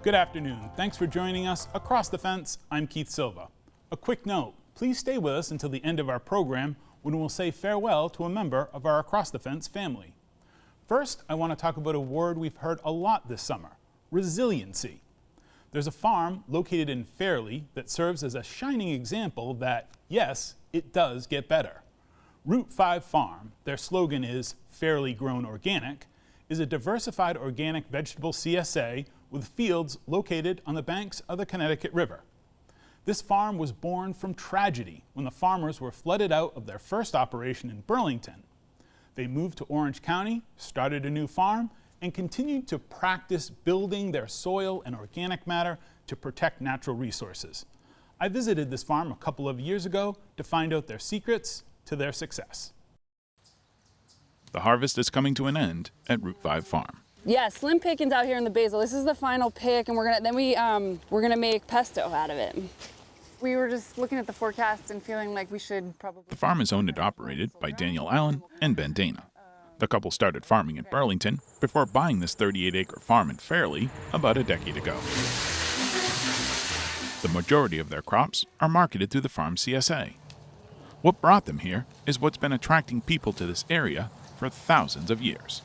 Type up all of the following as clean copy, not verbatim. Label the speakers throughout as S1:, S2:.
S1: Good afternoon. Thanks for joining us. Across the Fence, I'm Keith Silva. A quick note, please stay with us until the end of our program when we'll say farewell to a member of our Across the Fence family. First, I want to talk about a word we've heard a lot this summer, resiliency. There's a farm located in Fairley that serves as a shining example that, yes, it does get better. Route 5 Farm, their slogan is Fairly Grown Organic, is a diversified organic vegetable CSA with fields located on the banks of the Connecticut River. This farm was born from tragedy when the farmers were flooded out of their first operation in Burlington. They moved to Orange County, started a new farm, and continued to practice building their soil and organic matter to protect natural resources. I visited this farm a couple of years ago to find out their secrets to their success.
S2: The harvest is coming to an end at Route 5 Farm.
S3: Yeah, slim pickings out here in the basil. This is the final pick, and we're gonna make pesto out of it. We were just looking at the forecast and feeling like we should probably.
S2: The farm is owned and operated by Daniel Allen and Ben Dana. The couple started farming in Burlington before buying this 38-acre farm in Fairley about a decade ago. The majority of their crops are marketed through the farm CSA. What brought them here is what's been attracting people to this area for thousands of years.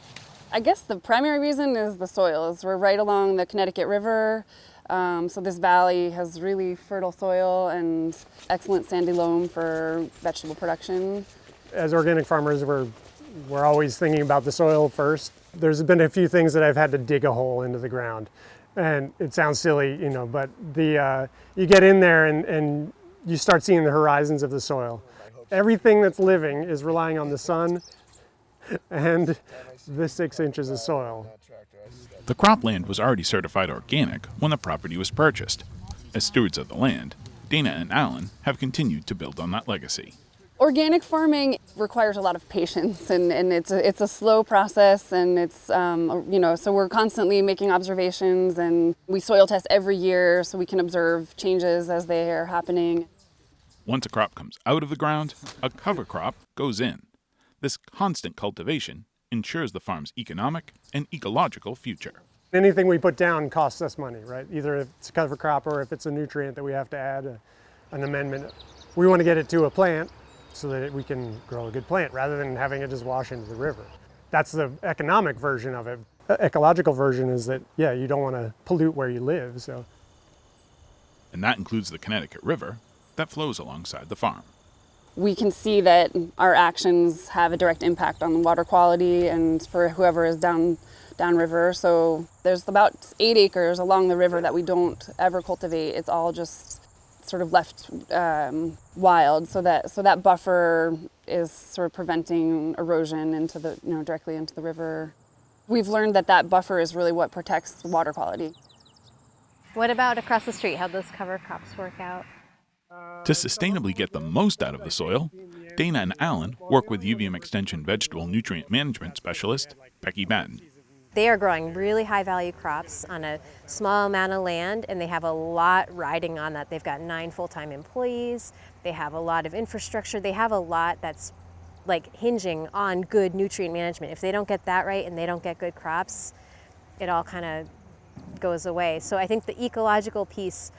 S3: I guess the primary reason is the soils. We're right along the Connecticut River, so this valley has really fertile soil and excellent sandy loam for vegetable production.
S4: As organic farmers, we're always thinking about the soil first. There's been a few things that I've had to dig a hole into the ground, and it sounds silly, but you get in there and you start seeing the horizons of the soil. Everything that's living is relying on the sun and the 6 inches of soil.
S2: The cropland was already certified organic when the property was purchased. As stewards of the land, Dana and Allen have continued to build on that legacy.
S3: Organic farming requires a lot of patience, and it's a slow process, and it's so we're constantly making observations, and we soil test every year so we can observe changes as they are happening.
S2: Once a crop comes out of the ground, a cover crop goes in. This constant cultivation ensures the farm's economic and ecological future.
S4: Anything we put down costs us money, right? Either if it's a cover crop or if it's a nutrient that we have to add, an amendment. We want to get it to a plant so that we can grow a good plant rather than having it just wash into the river. That's the economic version of it. The ecological version is that, you don't want to pollute where you live. So.
S2: And that includes the Connecticut River that flows alongside the farm.
S3: We can see that our actions have a direct impact on water quality and for whoever is downriver. So there's about 8 acres along the river that we don't ever cultivate. It's all just sort of left wild, so that buffer is sort of preventing erosion into the directly into the river. We've learned that buffer is really what protects water quality.
S5: What about across the street? How'd those cover crops work out?
S2: To sustainably get the most out of the soil, Dana and Allen work with UVM Extension Vegetable Nutrient Management Specialist Becky Batten.
S5: They are growing really high value crops on a small amount of land, and they have a lot riding on that. They've got 9 full-time employees. They have a lot of infrastructure. They have a lot that's like hinging on good nutrient management. If they don't get that right and they don't get good crops, it all kind of goes away. So I think the ecological piece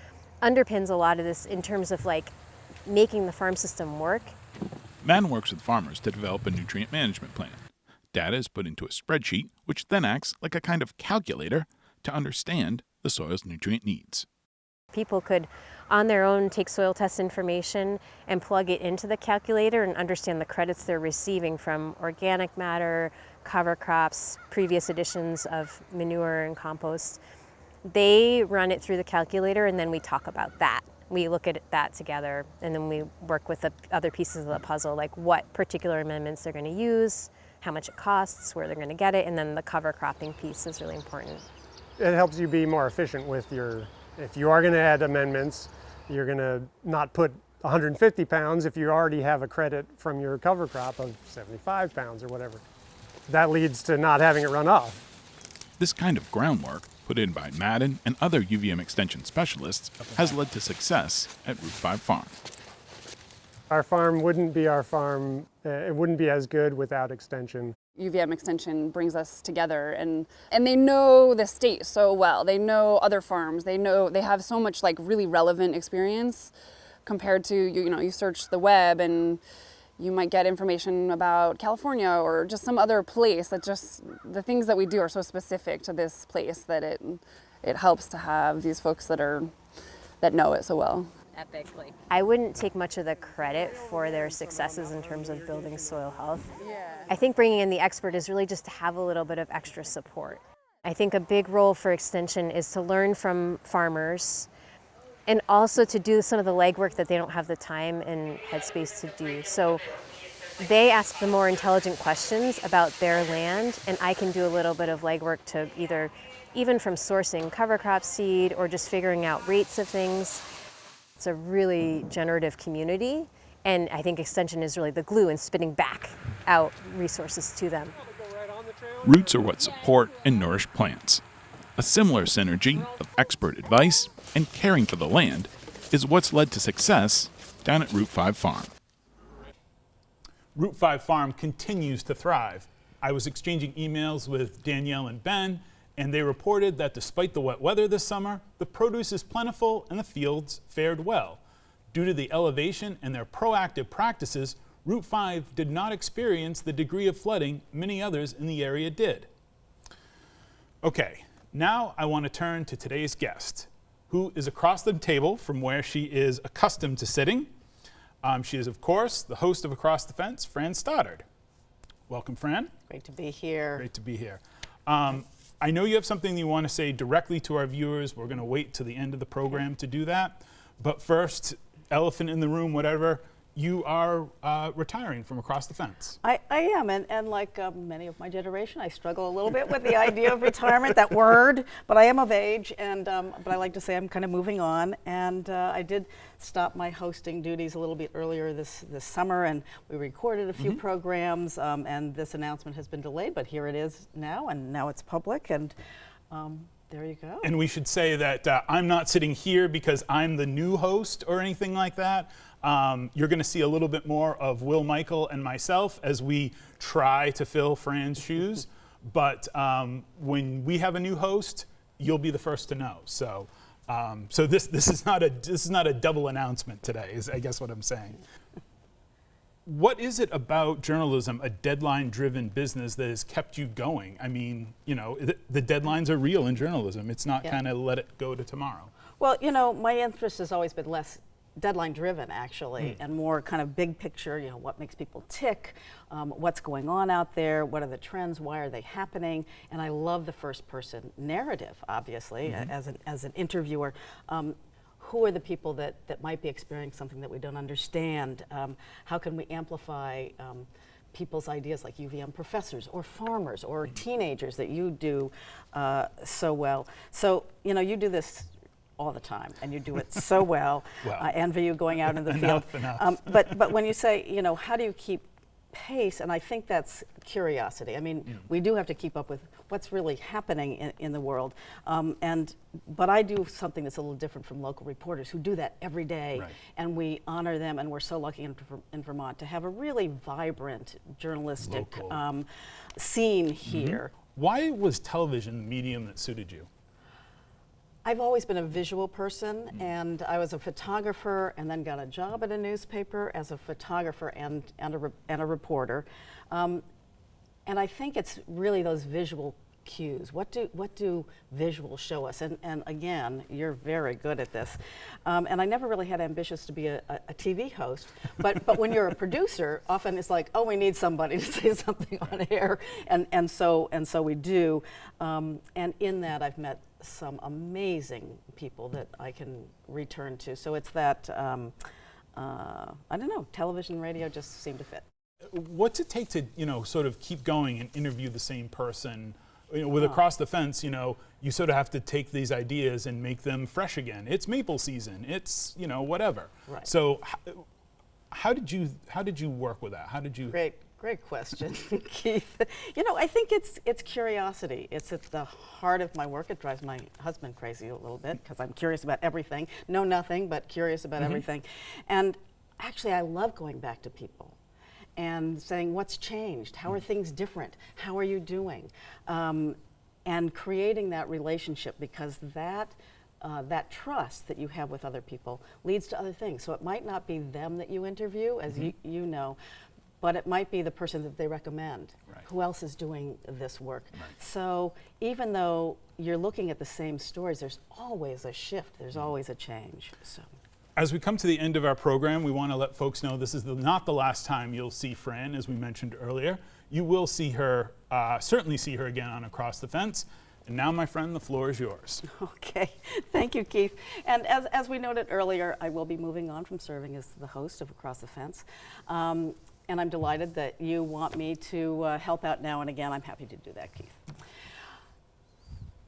S5: underpins a lot of this in terms of making the farm system work.
S2: Batten works with farmers to develop a nutrient management plan. Data is put into a spreadsheet, which then acts like a kind of calculator to understand the soil's nutrient needs.
S5: People could, on their own, take soil test information and plug it into the calculator and understand the credits they're receiving from organic matter, cover crops, previous additions of manure and compost. They run it through the calculator, and then we talk about that. We look at that together, and then we work with the other pieces of the puzzle, like what particular amendments they're going to use, how much it costs, where they're going to get it, and then the cover cropping piece is really important.
S4: It helps you be more efficient with if you are going to add amendments, you're going to not put 150 pounds if you already have a credit from your cover crop of 75 pounds or whatever. That leads to not having it run off.
S2: This kind of groundwork, put in by Madden and other UVM extension specialists, has led to success at Route 5 Farm.
S4: Our farm wouldn't be our farm, it wouldn't be as good without extension.
S3: UVM Extension brings us together, and they know the state so well. They know other farms. They have so much like really relevant experience compared to, you search the web and you might get information about California or just some other place. That just, the things that we do are so specific to this place that it helps to have these folks that know it so well.
S5: Epically. I wouldn't take much of the credit for their successes in terms of building soil health. I think bringing in the expert is really just to have a little bit of extra support. I think a big role for Extension is to learn from farmers and also to do some of the legwork that they don't have the time and headspace to do. So they ask the more intelligent questions about their land, and I can do a little bit of legwork to even from sourcing cover crop seed or just figuring out rates of things. It's a really generative community, and I think Extension is really the glue in spitting back out resources to them.
S2: Roots are what support and nourish plants. A similar synergy of expert advice and caring for the land is what's led to success down at Route 5 Farm.
S1: Route 5 Farm continues to thrive. I was exchanging emails with Danielle and Ben, and they reported that despite the wet weather this summer, the produce is plentiful and the fields fared well. Due to the elevation and their proactive practices, Route 5 did not experience the degree of flooding many others in the area did. Okay, now I want to turn to today's guest, who is across the table from where she is accustomed to sitting. She is, of course, the host of Across the Fence, Fran Stoddard. Welcome, Fran.
S6: Great to be here.
S1: Great to be here. I know you have something you want to say directly to our viewers. We're going to wait till the end of the program to do that. But first, elephant in the room, whatever, you are retiring from Across the Fence.
S6: I am, and like many of my generation, I struggle a little bit with the idea of retirement, that word, but I am of age, and but I like to say I'm kind of moving on, and I did stop my hosting duties a little bit earlier this summer, and we recorded a few programs, and this announcement has been delayed, but here it is now, and now it's public, and there you go.
S1: And we should say that I'm not sitting here because I'm the new host or anything like that. You're going to see a little bit more of Will Michael and myself as we try to fill Fran's shoes. But when we have a new host, you'll be the first to know. So, so this is not a double announcement today, is I guess what I'm saying. What is it about journalism, a deadline-driven business, that has kept you going? I mean, the deadlines are real in journalism. It's not kind of let it go to tomorrow.
S6: Well, my interest has always been less deadline-driven, actually, and more kind of big picture, what makes people tick, what's going on out there, what are the trends, why are they happening, and I love the first-person narrative, obviously, as an interviewer. Who are the people that might be experiencing something that we don't understand? How can we amplify people's ideas, like UVM professors or farmers or teenagers that you do so well? So, you do this all the time, and you do it so well. I envy you going out in the field.
S1: Enough.
S6: But when you say, how do you keep pace? And I think that's curiosity. I mean, we do have to keep up with what's really happening in the world. But I do something that's a little different from local reporters who do that every day, and we honor them, and we're so lucky in Vermont to have a really vibrant journalistic scene here.
S1: Why was television the medium that suited you?
S6: I've always been a visual person, and I was a photographer and then got a job at a newspaper as a photographer and a reporter. And I think it's really those visual cues. What do visuals show us? And again, you're very good at this. And I never really had ambitions to be a TV host, but when you're a producer, often it's like, oh, we need somebody to say something on air, and so we do. And in that, I've met some amazing people that I can return to. So it's that, I don't know, television, radio just seem to fit.
S1: What's it take to, sort of keep going and interview the same person? With Across the Fence, you sort of have to take these ideas and make them fresh again. It's maple season. It's, whatever. Right. So how did you work with that? How did you?
S6: Great question, Keith. I think it's curiosity. It's at the heart of my work. It drives my husband crazy a little bit because I'm curious about everything. Know nothing, but curious about everything. And actually, I love going back to people and saying, what's changed? How are things different? How are you doing? And creating that relationship, because that trust that you have with other people leads to other things. So it might not be them that you interview, as you know, but it might be the person that they recommend.
S1: Right.
S6: Who else is doing this work?
S1: Right.
S6: So even though you're looking at the same stories, there's always a shift, there's always a change. So.
S1: As we come to the end of our program, we want to let folks know this is not the last time you'll see Fran, as we mentioned earlier. You will see her, certainly see her again on Across the Fence. And now, my friend, the floor is yours.
S6: Okay, thank you, Keith. And as we noted earlier, I will be moving on from serving as the host of Across the Fence. And I'm delighted that you want me to help out now and again. I'm happy to do that, Keith.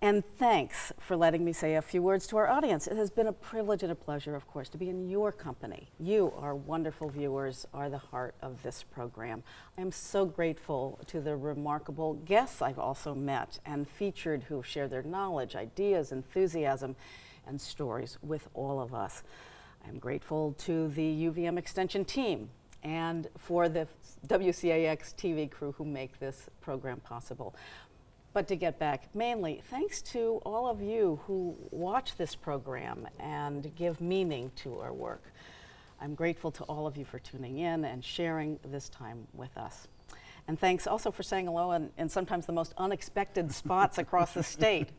S6: And thanks for letting me say a few words to our audience. It has been a privilege and a pleasure, of course, to be in your company. You, our wonderful viewers, are the heart of this program. I am so grateful to the remarkable guests I've also met and featured who share their knowledge, ideas, enthusiasm, and stories with all of us. I'm grateful to the UVM Extension team and for the WCAX TV crew who make this program possible. But to get back, mainly thanks to all of you who watch this program and give meaning to our work. I'm grateful to all of you for tuning in and sharing this time with us. And thanks also for saying hello in sometimes the most unexpected spots across the state.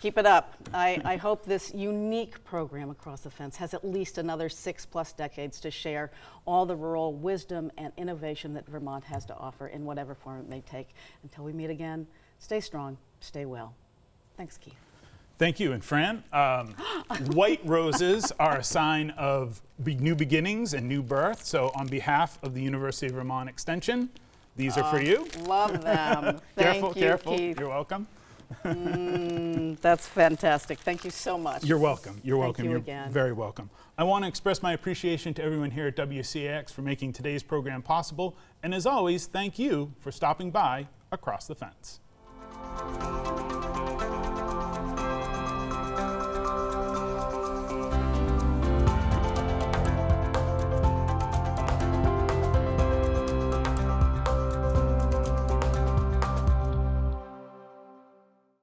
S6: Keep it up. I hope this unique program, Across the Fence, has at least another 6+ decades to share all the rural wisdom and innovation that Vermont has to offer in whatever form it may take. Until we meet again, stay strong, stay well. Thanks, Keith.
S1: Thank you. And Fran, white roses are a sign of new beginnings and new birth. So on behalf of the University of Vermont Extension, these are for you.
S6: Love them. Thank you,
S1: careful.
S6: Keith.
S1: You're welcome.
S6: That's fantastic. Thank you so much.
S1: You're welcome. You're welcome.
S6: you
S1: You're
S6: again.
S1: very welcome. I want to express my appreciation to everyone here at WCAX for making today's program possible. And as always, thank you for stopping by Across the Fence.